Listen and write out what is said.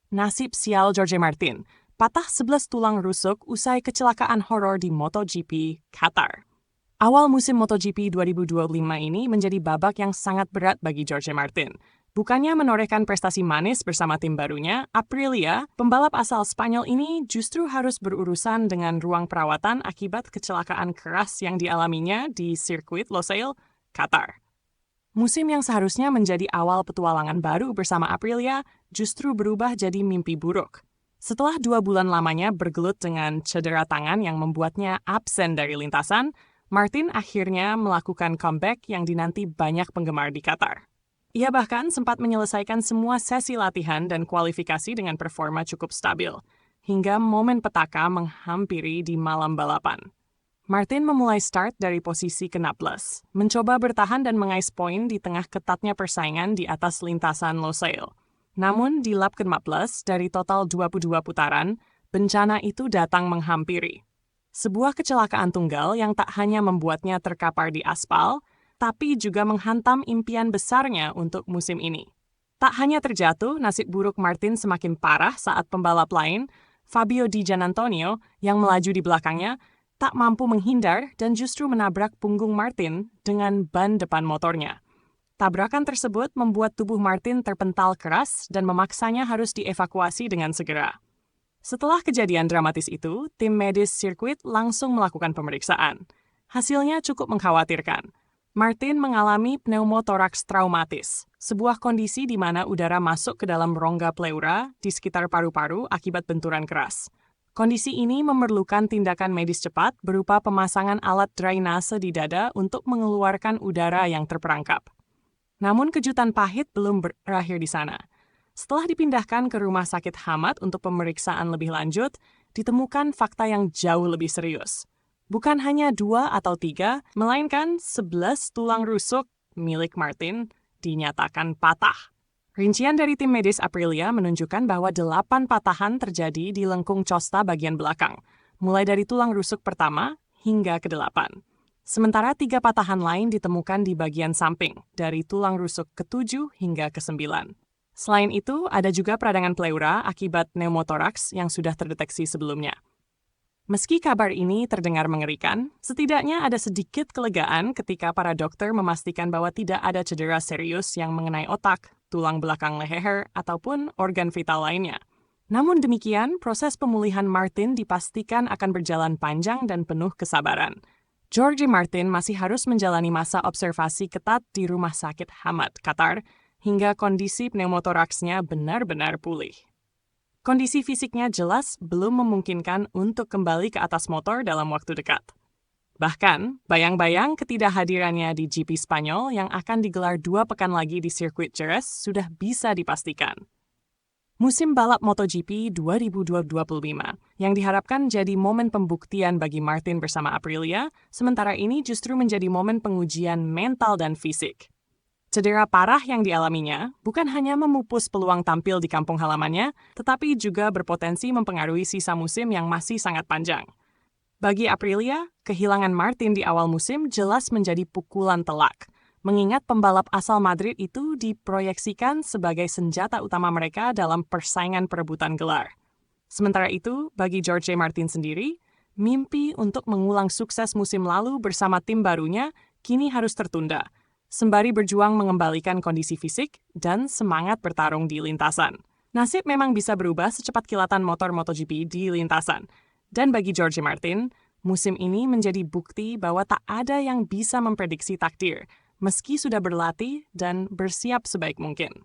Nasib sial Jorge Martin, patah 11 tulang rusuk usai kecelakaan horor di MotoGP Qatar. Awal musim MotoGP 2025 ini menjadi babak yang sangat berat bagi Jorge Martin. Bukannya menorehkan prestasi manis bersama tim barunya, Aprilia, pembalap asal Spanyol ini justru harus berurusan dengan ruang perawatan akibat kecelakaan keras yang dialaminya di sirkuit Losail, Qatar. Musim yang seharusnya menjadi awal petualangan baru bersama Aprilia justru berubah jadi mimpi buruk. Setelah 2 bulan lamanya bergelut dengan cedera tangan yang membuatnya absen dari lintasan, Martin akhirnya melakukan comeback yang dinanti banyak penggemar di Qatar. Ia bahkan sempat menyelesaikan semua sesi latihan dan kualifikasi dengan performa cukup stabil, hingga momen petaka menghampiri di malam balapan. Martin memulai start dari posisi ke-16, mencoba bertahan dan mengais poin di tengah ketatnya persaingan di atas lintasan Losail. Namun di lap ke-15 dari total 22 putaran, bencana itu datang menghampiri. Sebuah kecelakaan tunggal yang tak hanya membuatnya terkapar di aspal, tapi juga menghantam impian besarnya untuk musim ini. Tak hanya terjatuh, nasib buruk Martin semakin parah saat pembalap lain, Fabio Di Giannantonio, yang melaju di belakangnya, tak mampu menghindar dan justru menabrak punggung Martin dengan ban depan motornya. Tabrakan tersebut membuat tubuh Martin terpental keras dan memaksanya harus dievakuasi dengan segera. Setelah kejadian dramatis itu, tim medis sirkuit langsung melakukan pemeriksaan. Hasilnya cukup mengkhawatirkan. Martin mengalami pneumotoraks traumatis, sebuah kondisi di mana udara masuk ke dalam rongga pleura di sekitar paru-paru akibat benturan keras. Kondisi ini memerlukan tindakan medis cepat berupa pemasangan alat drainase di dada untuk mengeluarkan udara yang terperangkap. Namun kejutan pahit belum berakhir di sana. Setelah dipindahkan ke rumah sakit Hamad untuk pemeriksaan lebih lanjut, ditemukan fakta yang jauh lebih serius. Bukan hanya 2 atau 3, melainkan 11 tulang rusuk milik Martin dinyatakan patah. Rincian dari tim medis Aprilia menunjukkan bahwa 8 patahan terjadi di lengkung costa bagian belakang, mulai dari tulang rusuk pertama hingga ke-8. Sementara 3 patahan lain ditemukan di bagian samping, dari tulang rusuk ke-7 hingga ke-9. Selain itu, ada juga peradangan pleura akibat pneumotoraks yang sudah terdeteksi sebelumnya. Meski kabar ini terdengar mengerikan, setidaknya ada sedikit kelegaan ketika para dokter memastikan bahwa tidak ada cedera serius yang mengenai otak, tulang belakang leher, ataupun organ vital lainnya. Namun demikian, proses pemulihan Martin dipastikan akan berjalan panjang dan penuh kesabaran. Jorge Martin masih harus menjalani masa observasi ketat di rumah sakit Hamad, Qatar, hingga kondisi pneumotoraksnya benar-benar pulih. Kondisi fisiknya jelas belum memungkinkan untuk kembali ke atas motor dalam waktu dekat. Bahkan, bayang-bayang ketidakhadirannya di GP Spanyol yang akan digelar 2 pekan lagi di sirkuit Jerez sudah bisa dipastikan. Musim balap MotoGP 2025 yang diharapkan jadi momen pembuktian bagi Martin bersama Aprilia, sementara ini justru menjadi momen pengujian mental dan fisik. Cedera parah yang dialaminya bukan hanya memupus peluang tampil di kampung halamannya, tetapi juga berpotensi mempengaruhi sisa musim yang masih sangat panjang. Bagi Aprilia, kehilangan Martin di awal musim jelas menjadi pukulan telak, mengingat pembalap asal Madrid itu diproyeksikan sebagai senjata utama mereka dalam persaingan perebutan gelar. Sementara itu, bagi Jorge Martin sendiri, mimpi untuk mengulang sukses musim lalu bersama tim barunya kini harus tertunda, sembari berjuang mengembalikan kondisi fisik dan semangat bertarung di lintasan. Nasib memang bisa berubah secepat kilatan motor MotoGP di lintasan. Dan bagi Jorge Martin, musim ini menjadi bukti bahwa tak ada yang bisa memprediksi takdir, meski sudah berlatih dan bersiap sebaik mungkin.